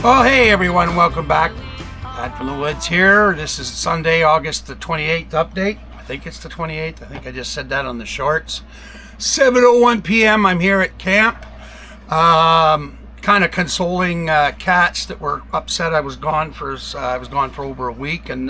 Oh, hey everyone, welcome back. Dad from the Woods here. This is Sunday, August the 28th update. I think it's the 28th. I think I just said that on the shorts. 7:01 p.m. I'm here at camp. Kind of consoling cats that were upset I was gone for over a week, and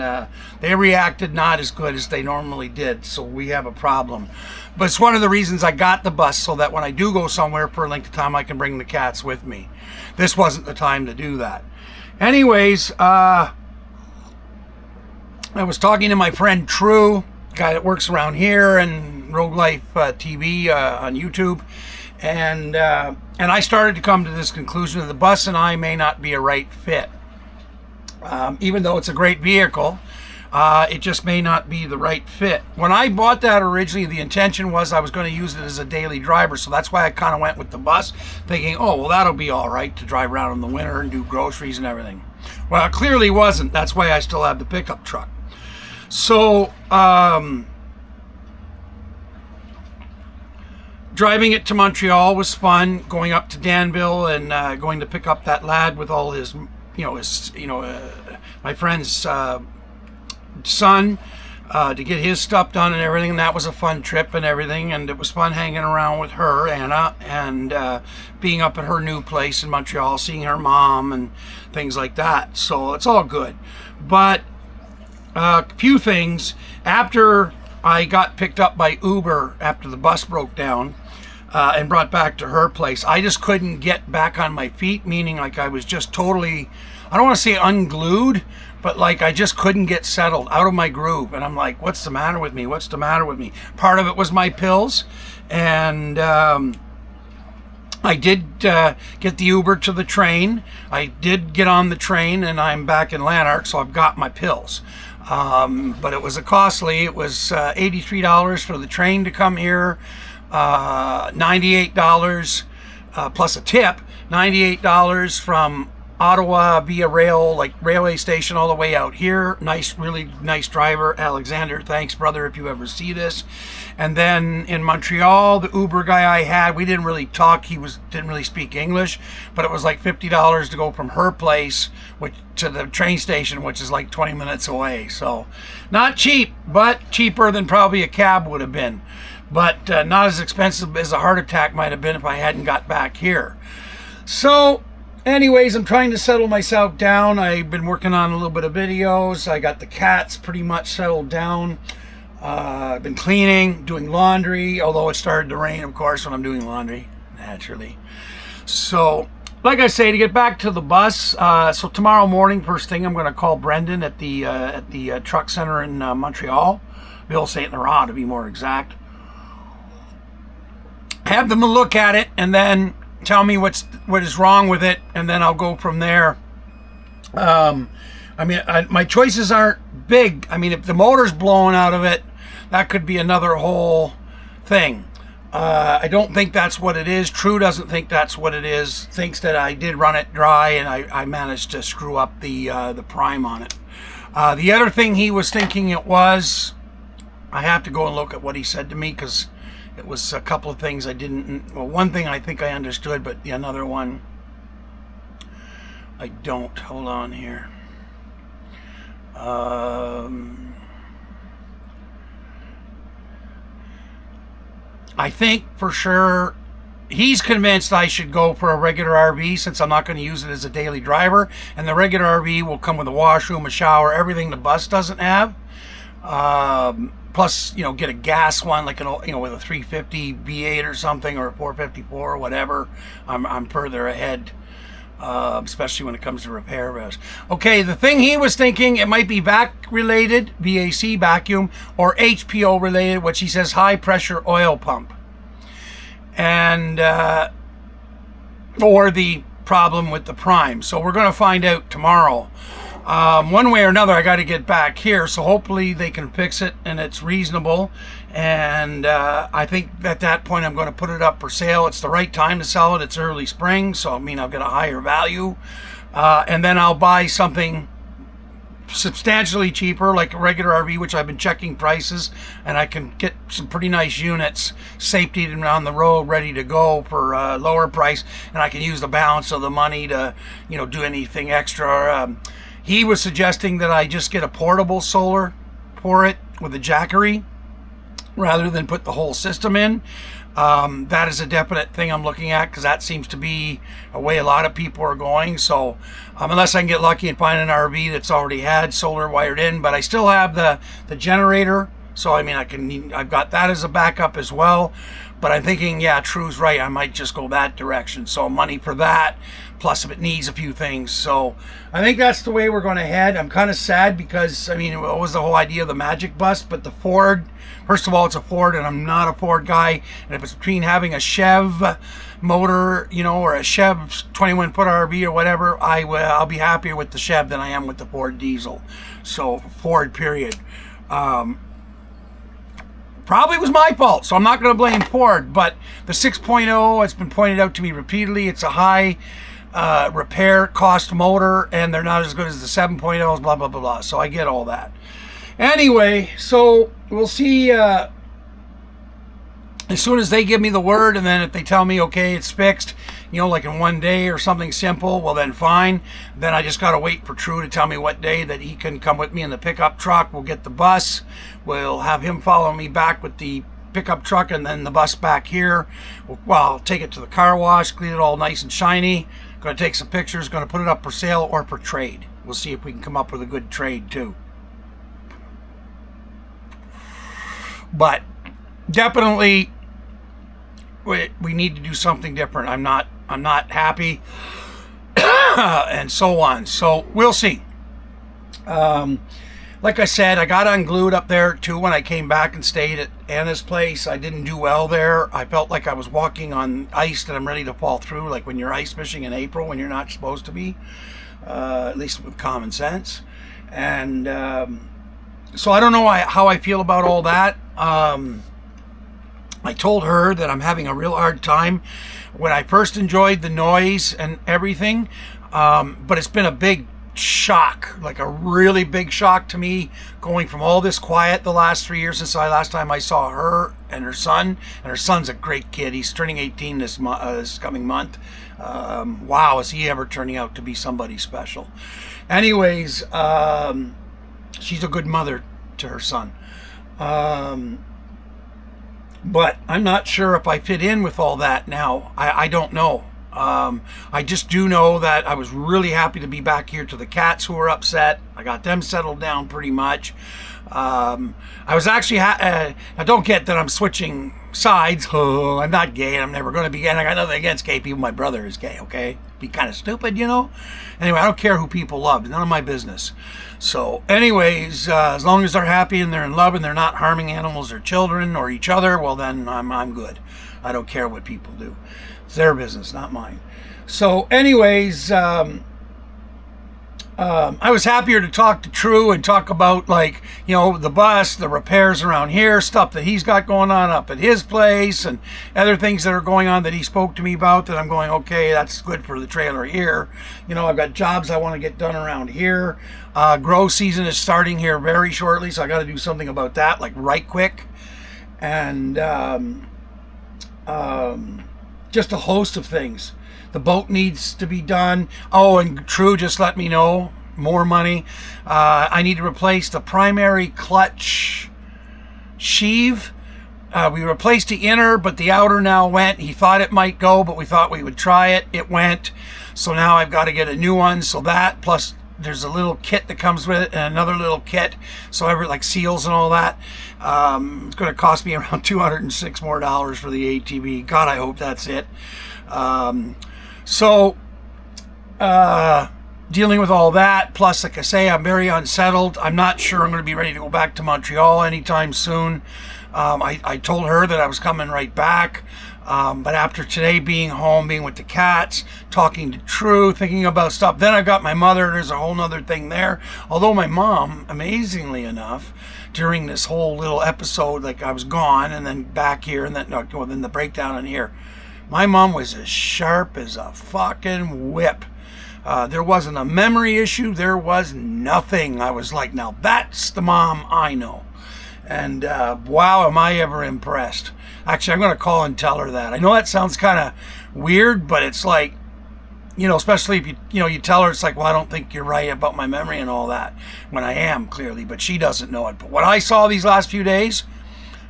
they reacted not as good as they normally did, so we have a problem. But it's one of the reasons I got the bus, so that when I do go somewhere for a length of time, I can bring the cats with me. This wasn't the time to do that. Anyways, I was talking to my friend True, guy that works around here, and Rogue Life TV on YouTube, and I started to come to this conclusion that the bus and I may not be a right fit. Even though it's a great vehicle, it just may not be the right fit. When I bought that originally, the intention was I was going to use it as a daily driver, so that's why I kind of went with the bus, thinking, oh, well, that'll be all right to drive around in the winter and do groceries and everything. Well, it clearly wasn't. That's why I still have the pickup truck. So, driving it to Montreal was fun. Going up to Danville and going to pick up that lad with all his, my friend's son to get his stuff done and everything. And that was a fun trip and everything. And it was fun hanging around with her, Anna, and being up at her new place in Montreal, seeing her mom and things like that. So it's all good. But a few things. After I got picked up by Uber after the bus broke down, and brought back to her place, I just couldn't get back on my feet, meaning like I was just totally, I don't want to say unglued, but like I just couldn't get settled out of my groove. And I'm like, what's the matter with me? What's the matter with me? Part of it was my pills. And I did get the Uber to the train. I did get on the train, and I'm back in Lanark, so I've got my pills. But it was it was $83 for the train to come here. $98 plus a tip, $98 from Ottawa via rail, like railway station, all the way out here. Really nice driver, Alexander. Thanks, brother, if you ever see this. And then in Montreal, the Uber guy I had, we didn't really talk. Didn't really speak English, but it was like $50 to go from her place to the train station, which is like 20 minutes away. So not cheap, but cheaper than probably a cab would have been. But not as expensive as a heart attack might have been if I hadn't got back here. So anyways, I'm trying to settle myself down. I've been working on a little bit of videos. I got the cats pretty much settled down. I've been cleaning, doing laundry, although it started to rain, of course, when I'm doing laundry, naturally. So like I say, to get back to the bus, so tomorrow morning, first thing, I'm going to call Brendan at the truck center in Montreal, Ville Saint Laurent to be more exact. Have them look at it and then tell me what is wrong with it, and then I'll go from there. My choices aren't big. I mean, if the motor's blowing out of it, that could be another whole thing. I don't think that's what it is. True doesn't think that's what it is. Thinks that I did run it dry and I managed to screw up the prime on it. The other thing he was thinking it was, I have to go and look at what he said to me, because it was a couple of things I didn't, well, one thing I think I understood, but the another one I don't. Hold on here. I think for sure he's convinced I should go for a regular RV, since I'm not going to use it as a daily driver, and the regular RV will come with a washroom, a shower, everything the bus doesn't have. Plus, get a gas one, like with a 350 V8 or something, or a 454 or whatever. I'm further ahead, especially when it comes to repair. Okay, the thing he was thinking, it might be VAC related, VAC, vacuum, or HPO related, which he says high pressure oil pump, and or the problem with the prime. So we're going to find out tomorrow. One way or another, I got to get back here, so hopefully they can fix it and it's reasonable. And I think at that point I'm going to put it up for sale. It's the right time to sell it. It's early spring, so I'll get a higher value. And then I'll buy something substantially cheaper, like a regular RV, which I've been checking prices, and I can get some pretty nice units safety and on the road ready to go for a lower price, and I can use the balance of the money to, do anything extra. He was suggesting that I just get a portable solar for it with a jackery rather than put the whole system in. That is a definite thing I'm looking at, because that seems to be a way a lot of people are going. So unless I can get lucky and find an RV that's already had solar wired in, but I still have the generator. So I mean, I've got that as a backup as well. But I'm thinking, yeah, True's right, I might just go that direction. So money for that, plus if it needs a few things. So I think that's the way we're going to head. I'm kind of sad because, I mean, it was the whole idea of the Magic Bus, but the Ford, first of all, it's a Ford, and I'm not a Ford guy. And if it's between having a Chev motor, or a Chev 21-foot RV or whatever, I'll be happier with the Chev than I am with the Ford diesel. So Ford, period. Probably was my fault, so I'm not going to blame Ford, but the 6.0, it's been pointed out to me repeatedly, it's a high repair cost motor, and they're not as good as the 7.0s, blah, blah, blah, blah. So I get all that. Anyway, so we'll see as soon as they give me the word, and then if they tell me, okay, it's fixed, like in one day or something simple, well then fine. Then I just got to wait for True to tell me what day that he can come with me in the pickup truck. We'll get the bus. We'll have him follow me back with the pickup truck and then the bus back here. Well, I'll take it to the car wash, clean it all nice and shiny. Going to take some pictures, going to put it up for sale or for trade. We'll see if we can come up with a good trade too. But definitely we need to do something different. I'm not happy and so on. So we'll see. Like I said, I got unglued up there too when I came back and stayed at Anna's place. I didn't do well there. I felt like I was walking on ice that I'm ready to fall through, like when you're ice fishing in April when you're not supposed to be, at least with common sense. And so I don't know how I feel about all that. I told her that I'm having a real hard time. When I first enjoyed the noise and everything, but it's been a big shock, like a really big shock to me, going from all this quiet the last 3 years since last time I saw her and her son. And her son's a great kid. He's turning 18 this coming month. Wow, is he ever turning out to be somebody special. Anyways, she's a good mother to her son. But I'm not sure if I fit in with all that now. I don't know. I just do know that I was really happy to be back here to the cats who were upset. I got them settled down pretty much. I was actually, now don't get that I'm switching sides. Oh, I'm not gay and I'm never going to be gay. And I got nothing against gay people. My brother is gay, okay? Be kind of stupid, Anyway, I don't care who people love. It's none of my business. So anyways, as long as they're happy and they're in love and they're not harming animals or children or each other, well then I'm good. I don't care what people do. It's their business, not mine. So anyways, I was happier to talk to True and talk about, like, the bus, the repairs around here, stuff that he's got going on up at his place, and other things that are going on that he spoke to me about that I'm going, okay, that's good for the trailer here. I've got jobs I want to get done around here. Grow season is starting here very shortly, so I got to do something about that, like right quick. And just a host of things. The boat needs to be done. Oh, and True just let me know, more money. I need to replace the primary clutch sheave. We replaced the inner, but the outer now went. He thought it might go, but we thought we would try it. It went. So now I've got to get a new one. So that, plus there's a little kit that comes with it and another little kit. So like seals and all that. It's going to cost me around $206 more for the ATV. God, I hope that's it. Dealing with all that, plus, like I say, I'm very unsettled. I'm not sure I'm going to be ready to go back to Montreal anytime soon. I told her that I was coming right back. But after today being home, being with the cats, talking to True, thinking about stuff, then I got my mother. There's a whole nother thing there. Although my mom, amazingly enough, during this whole little episode, like I was gone and then back here and then the breakdown in here, my mom was as sharp as a fucking whip. There wasn't a memory issue. There was nothing. I was like, now that's the mom I know. And wow, am I ever impressed. Actually, I'm going to call and tell her that. I know that sounds kind of weird, but it's like, especially if you tell her, it's like, well, I don't think you're right about my memory and all that, when I am, clearly, but she doesn't know it. But what I saw these last few days,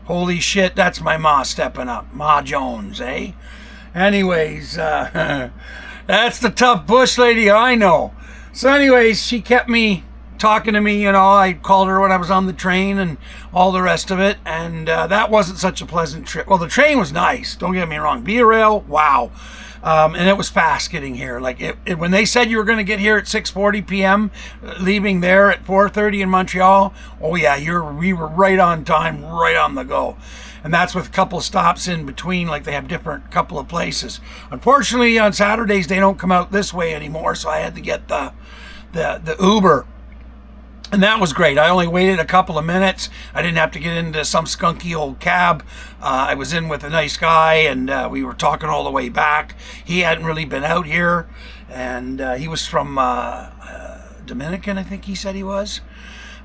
holy shit, that's my ma stepping up. Ma Jones, eh? Anyways, that's the tough bush lady I know. So anyways, she kept me talking to me, I called her when I was on the train and all the rest of it, and that wasn't such a pleasant trip. Well, the train was nice, don't get me wrong. Via Rail, wow. And it was fast getting here. Like when they said you were going to get here at 6:40 p.m., leaving there at 4:30 in Montreal, oh yeah, we were right on time, right on the go. And that's with a couple of stops in between, like they have different couple of places. Unfortunately, on Saturdays they don't come out this way anymore, so I had to get the Uber. And that was great. I only waited a couple of minutes. I didn't have to get into some skunky old cab. I was in with a nice guy, and we were talking all the way back. He hadn't really been out here, and he was from Dominican, I think he said he was.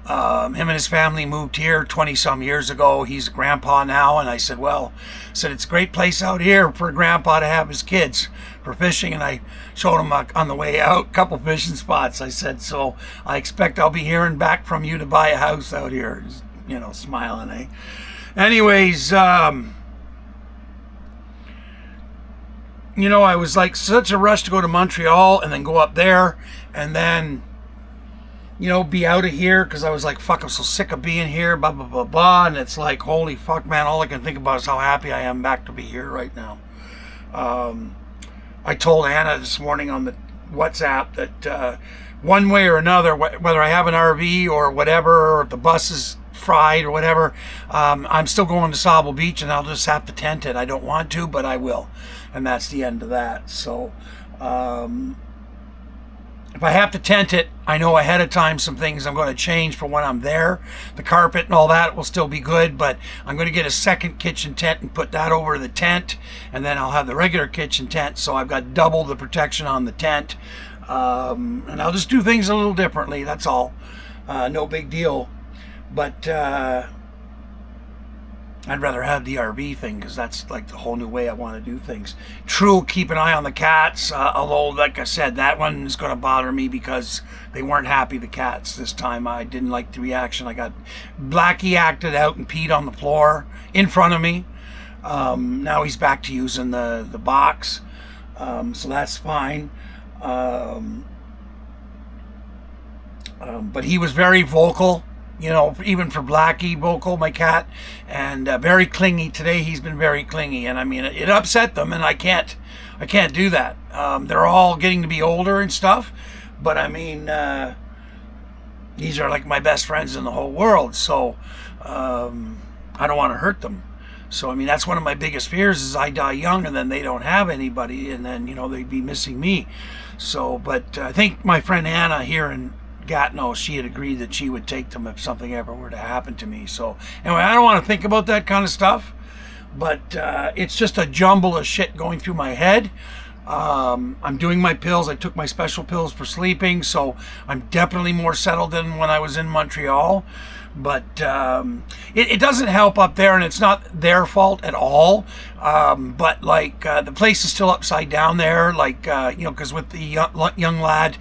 Him and his family moved here 20-some years ago. He's a grandpa now, and I said, it's a great place out here for a grandpa to have his kids for fishing, and I showed him on the way out a couple fishing spots. I said, so I expect I'll be hearing back from you to buy a house out here, smiling, eh? Anyways, I was like such a rush to go to Montreal and then go up there and then be out of here, because I was like, fuck, I'm so sick of being here, blah, blah, blah, blah. And it's like, holy fuck, man, all I can think about is how happy I am back to be here right now. I told Anna this morning on the WhatsApp that one way or another, whether I have an RV or whatever, or if the bus is fried or whatever, I'm still going to Sable Beach, and I'll just have to tent it. I don't want to, but I will. And that's the end of that. So, if I have to tent it, I know ahead of time some things I'm going to change for when I'm there. The carpet and all that will still be good, but I'm going to get a second kitchen tent and put that over the tent, and then I'll have the regular kitchen tent, so I've got double the protection on the tent. And I'll just do things a little differently, that's all. No big deal. But I'd rather have the RV thing, because that's like the whole new way I want to do things. True, keep an eye on the cats, although, like I said, that one is going to bother me because they weren't happy, the cats, this time. I didn't like the reaction. I got Blackie acted out and peed on the floor in front of me. Now he's back to using the box, so that's fine. But he was very vocal. Even for Blackie, vocal, my cat, and very clingy. Today he's been very clingy, and I mean, it upset them, and I can't do that. They're all getting to be older and stuff, but I mean, these are like my best friends in the whole world, so I don't want to hurt them. So I mean, that's one of my biggest fears, is I die young and then they don't have anybody, and then they'd be missing me. So, but I think my friend Anna here in Gatineau, she had agreed that she would take them if something ever were to happen to me. So anyway, I don't want to think about that kind of stuff, but it's just a jumble of shit going through my head. I'm doing my pills. I took my special pills for sleeping, so I'm definitely more settled than when I was in Montreal. But it doesn't help up there, and it's not their fault at all. But like the place is still upside down there, like because with the young lad,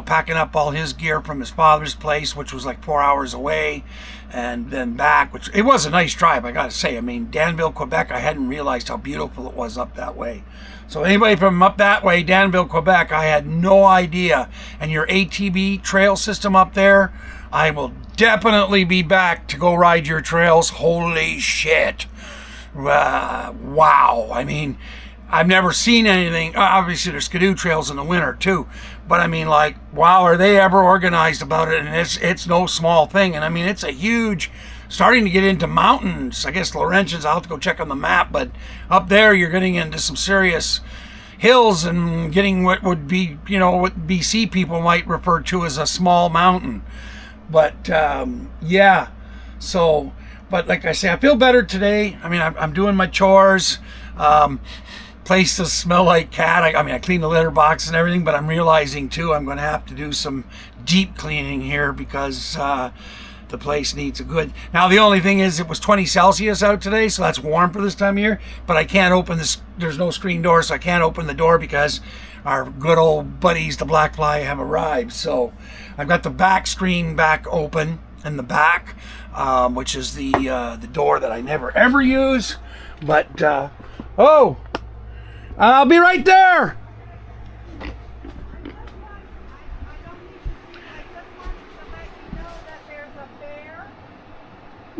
packing up all his gear from his father's place, which was like 4 hours away, and then back, which it was a nice drive, I gotta say. I mean, Danville, Quebec, I hadn't realized how beautiful it was up that way. So anybody from up that way, Danville, Quebec, I had no idea. And your ATV trail system up there, I will definitely be back to go ride your trails. Holy shit. Wow. I mean, I've never seen anything. Obviously, there's skidoo trails in the winter, too. But, I mean, like, wow, are they ever organized about it? And it's no small thing. And, I mean, it's a huge, starting to get into mountains. I guess Laurentians, I'll have to go check on the map. But up there, you're getting into some serious hills and getting what would be, what BC people might refer to as a small mountain. But, yeah. So, but like I say, I feel better today. I mean, I'm doing my chores. place does smell like cat. I mean, I clean the litter box and everything, but I'm realizing too I'm going to have to do some deep cleaning here because the place needs a good. Now the only thing is it was 20 Celsius out today, so that's warm for this time of year, but I can't open this. There's no screen door, so I can't open the door because our good old buddies, the black fly, have arrived. So I've got the back screen back open in the back, which is the door that I never ever use. But oh, I'll be right there.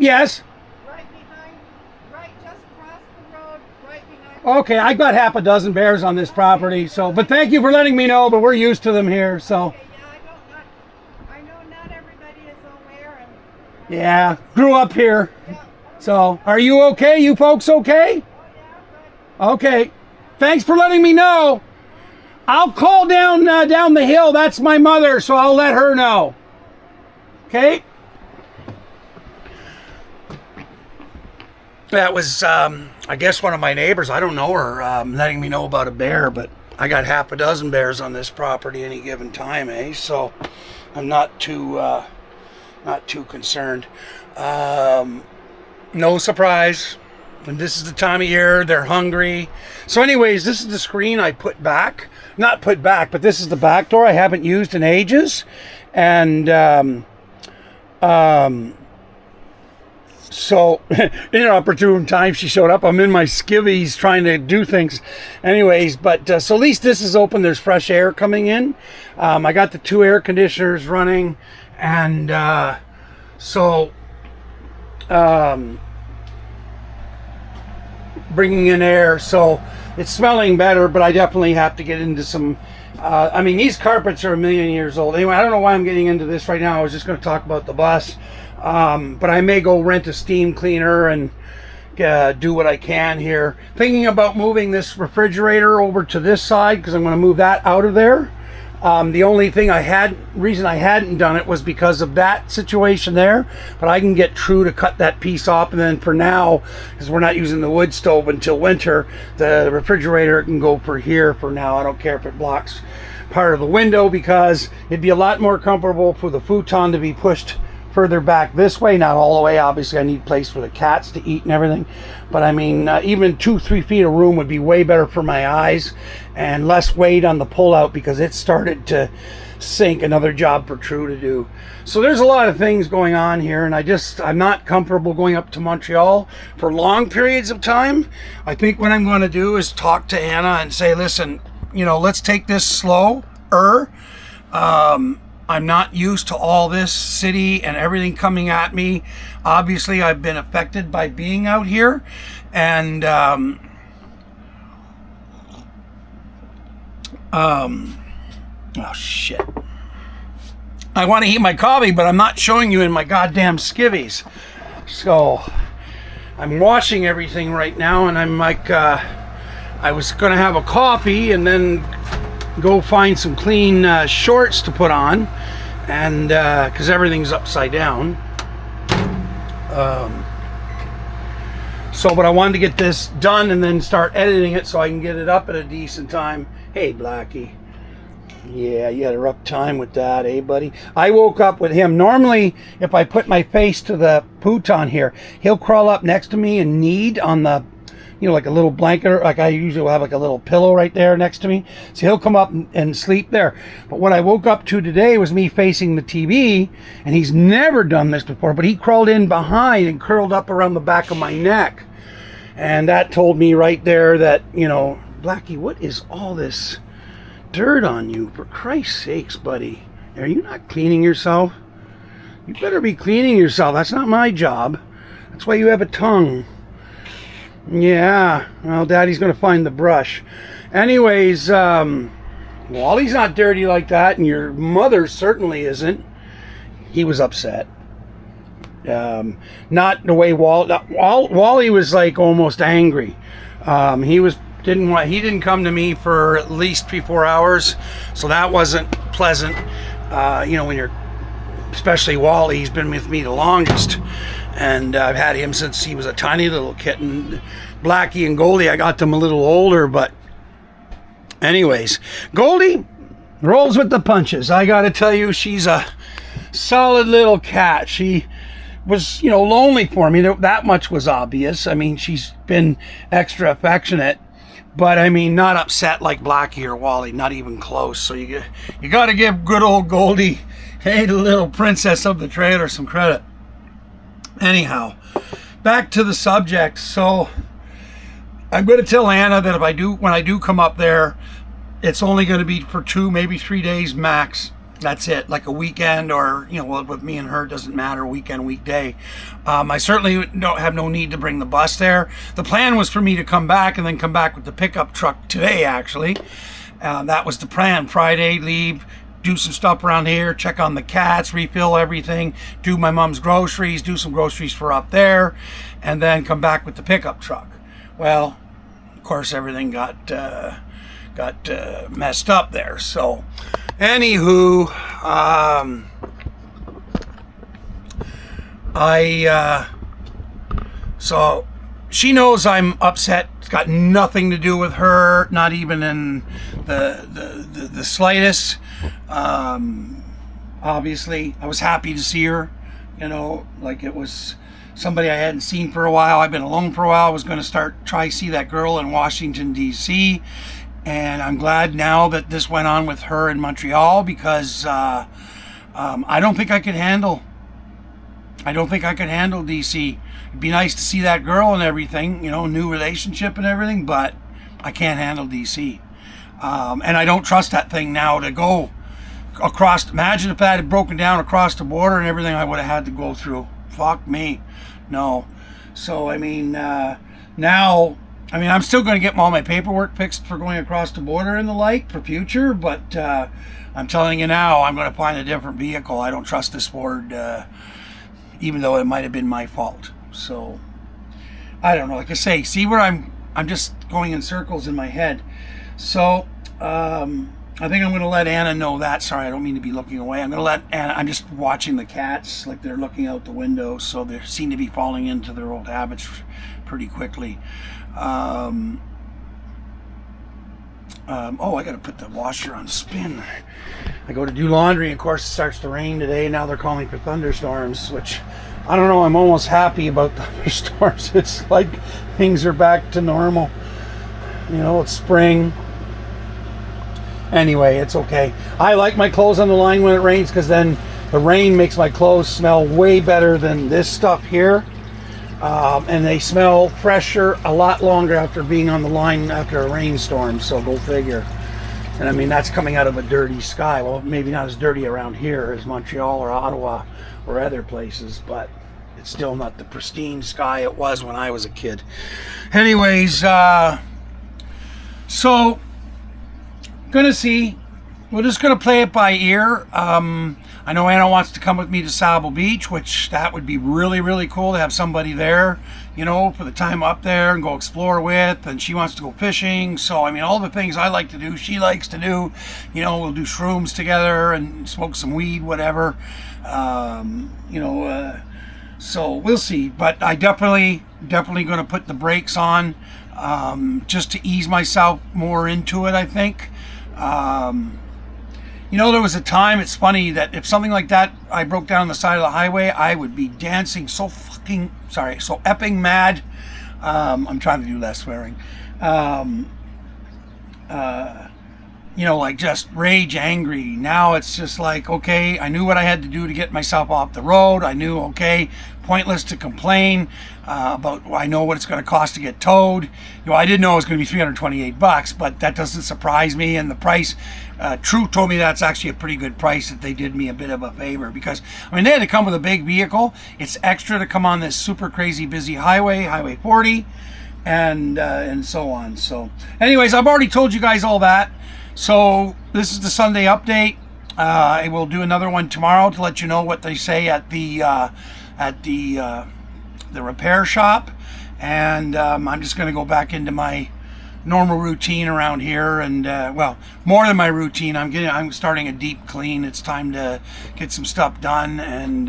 Yes. Right behind, right just across the road, right behind. Okay, I got half a dozen bears on this property, so, but thank you for letting me know, but we're used to them here, so. Okay, yeah, I know not everybody is aware. And, yeah, grew up here. yeah. So, are you okay? You folks okay? Oh, yeah, good. Okay. Thanks for letting me know. I'll call down the hill. That's my mother, so I'll let her know. Okay? That was, I guess, one of my neighbors. I don't know her, letting me know about a bear, but I got half a dozen bears on this property any given time, eh? So I'm not too concerned. No surprise. And this is the time of year they're hungry. So anyways, this is the screen I put back. Not put back, but this is the back door I haven't used in ages. And so inopportune time she showed up. I'm in my skivvies trying to do things. Anyways, but so at least this is open. There's fresh air coming in. I got the 2 air conditioners running, and bringing in air, so it's smelling better, but I definitely have to get into some I mean, these carpets are 1,000,000 years old. Anyway, I don't know why I'm getting into this right now. I was just going to talk about the bus, but I may go rent a steam cleaner and do what I can here. Thinking about moving this refrigerator over to this side because I'm going to move that out of there. The only thing reason I hadn't done it was because of that situation there, but I can get True to cut that piece off, and then for now, because we're not using the wood stove until winter, the refrigerator can go for here for now. I don't care if it blocks part of the window, because it'd be a lot more comfortable for the futon to be pushed further back this way, not all the way. Obviously I need place for the cats to eat and everything, but I mean, even 2-3 feet of room would be way better for my eyes and less weight on the pull out, because it started to sink. Another job for True to do. So there's a lot of things going on here, and I'm not comfortable going up to Montreal for long periods of time. I think what I'm going to do is talk to Anna and say, listen, let's take this slow. I'm not used to all this city and everything coming at me. Obviously, I've been affected by being out here. And oh shit. I want to eat my coffee, but I'm not showing you in my goddamn skivvies. So I'm washing everything right now, and I'm like, I was going to have a coffee and then go find some clean shorts to put on, and because everything's upside down. But I wanted to get this done and then start editing it so I can get it up at a decent time. Hey, Blackie. Yeah, you had a rough time with that, eh, buddy? I woke up with him. Normally, if I put my face to the futon here, he'll crawl up next to me and knead on the, like a little blanket, like I usually will have like a little pillow right there next to me. So he'll come up and sleep there. But what I woke up to today was me facing the TV, and he's never done this before, but he crawled in behind and curled up around the back of my neck. And that told me right there that, Blackie, what is all this dirt on you? For Christ's sakes, buddy. Are you not cleaning yourself? You better be cleaning yourself. That's not my job. That's why you have a tongue. Yeah, well, Daddy's going to find the brush. Anyways, Wally's not dirty like that, and your mother certainly isn't. He was upset. Not the way Wally was like almost angry. He didn't come to me for at least 3-4 hours, so that wasn't pleasant. When you're, especially Wally, he's been with me the longest. And I've had him since he was a tiny little kitten. Blackie and Goldie, I got them a little older, but Anyways, Goldie rolls with the punches. I gotta tell you, she's a solid little cat. She was, you know, lonely for me. That much was obvious. I mean, she's been extra affectionate, but I mean, not upset like Blackie or Wally, not even close. So you got to give good old Goldie, hey, the little princess of the trailer, some credit. Anyhow, back to the subject. So I'm going to tell Anna that when I do come up there, it's only going to be for 2, maybe 3 days max. That's it, like a weekend, or, you know, with me and her, it doesn't matter, weekend, weekday. I certainly don't have no need to bring the bus there. The plan was for me to come back and then come back with the pickup truck today, actually. That was the plan. Friday, leave, do some stuff around here, check on the cats, refill everything, do my mom's groceries, do some groceries for up there, and then come back with the pickup truck. Well, of course, everything got messed up there. So, anywho, so she knows I'm upset. It's got nothing to do with her, not even in the slightest. Obviously, I was happy to see her. You know, like it was somebody I hadn't seen for a while. I've been alone for a while. I was going to try see that girl in Washington, D.C., and I'm glad now that this went on with her in Montreal, because I don't think I could handle DC. It'd be nice to see that girl and everything, you know, new relationship and everything, but I can't handle DC. And I don't trust that thing now to go across. Imagine if that had broken down across the border and everything I would have had to go through. Fuck me. No. So, I mean, now, I mean, I'm still going to get all my paperwork fixed for going across the border and the like for future, but I'm telling you now, I'm going to find a different vehicle. I don't trust this Ford, even though it might have been my fault. So, I don't know. Like I say, see where I'm just going in circles in my head. So, I think I'm going to let Anna know that. Sorry, I don't mean to be looking away. I'm going to let Anna, I'm just watching the cats, like they're looking out the window, so they seem to be falling into their old habits pretty quickly. Oh, I got to put the washer on spin. I go to do laundry, and of course it starts to rain today. Now they're calling for thunderstorms, which I don't know. I'm almost happy about thunderstorms. It's like things are back to normal. You know, it's spring. Anyway, it's okay. I like my clothes on the line when it rains, because then the rain makes my clothes smell way better than this stuff here. And they smell fresher a lot longer after being on the line after a rainstorm, so go figure. And I mean, that's coming out of a dirty sky. Well, maybe not as dirty around here as Montreal or Ottawa or other places, but it's still not the pristine sky it was when I was a kid. Anyways, so gonna see. We're just gonna play it by ear. I know Anna wants to come with me to Sable Beach, which that would be really, really cool to have somebody there, you know, for the time up there and go explore with. And she wants to go fishing. So, I mean, all the things I like to do, she likes to do. You know, we'll do shrooms together and smoke some weed, whatever. So we'll see. But I definitely going to put the brakes on just to ease myself more into it, I think. You know, there was a time, it's funny, that if something like that, I broke down on the side of the highway, I would be dancing so effing mad. I'm trying to do less swearing. You know, like just rage angry. Now it's just like, okay, I knew what I had to do to get myself off the road. I knew, okay, pointless to complain about, I know what it's going to cost to get towed. You know, I didn't know it was going to be $328, but that doesn't surprise me. And the price, True told me that's actually a pretty good price, that they did me a bit of a favor, because, I mean, they had to come with a big vehicle. It's extra to come on this super crazy busy highway, Highway 40, and so on. So anyways, I've already told you guys all that. So this is the Sunday update. I will do another one tomorrow to let you know what they say at the repair shop, and I'm just going to go back into my normal routine around here, and well, more than my routine. I'm starting a deep clean. It's time to get some stuff done, and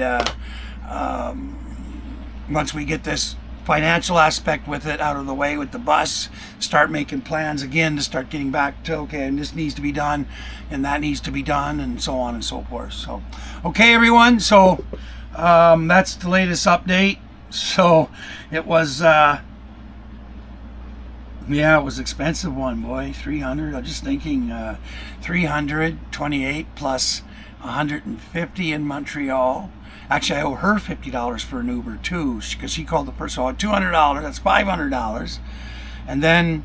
once we get this financial aspect with it out of the way with the bus, start making plans again to start getting back to, okay, and this needs to be done and that needs to be done and so on and so forth. So, okay, everyone. So that's the latest update. So it was, yeah, it was expensive one, boy. 300. I'm just thinking 328 plus 150 in Montreal. Actually, I owe her $50 for an Uber too, because she called the person. So $200. That's $500. And then,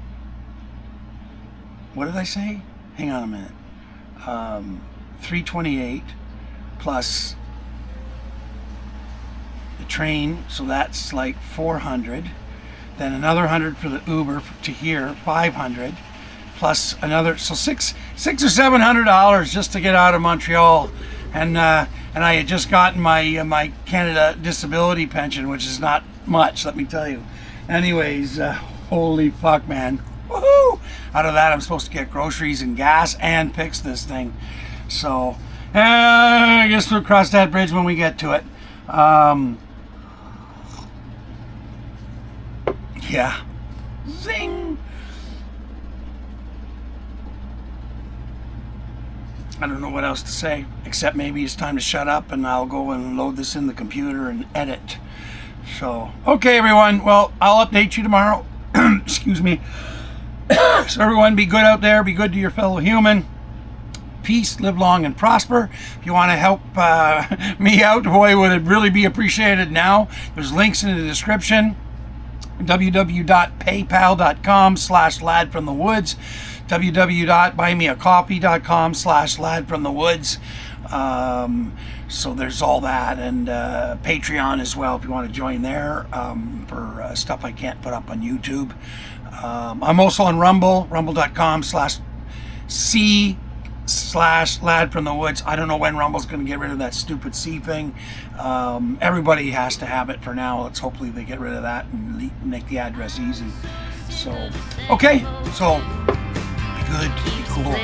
what did I say? Hang on a minute. 328 plus the train, so that's like 400. Then another 100 for the Uber to here, 500, plus another, so $600 or $700 just to get out of Montreal, and I had just gotten my Canada disability pension, which is not much, let me tell you. Anyways, holy fuck, man, woohoo! Out of that, I'm supposed to get groceries and gas and fix this thing. So I guess we'll cross that bridge when we get to it. Yeah. Zing. I don't know what else to say, except maybe it's time to shut up and I'll go and load this in the computer and edit. So, okay, everyone. Well, I'll update you tomorrow. Excuse me. So, everyone, be good out there. Be good to your fellow human. Peace, live long, and prosper. If you want to help me out, boy, would it really be appreciated now. There's links in the description. www.paypal.com/ladfromthewoods, www.buymeacoffee.com/ladfromthewoods. So there's all that, and Patreon as well if you want to join there for stuff I can't put up on YouTube. I'm also on Rumble, rumble.com/C/ladfromthewoods. I don't know when Rumble's going to get rid of that stupid C thing. Everybody has to have it for now. Let's hopefully they get rid of that and make the address easy. So, okay, so be good, be cool.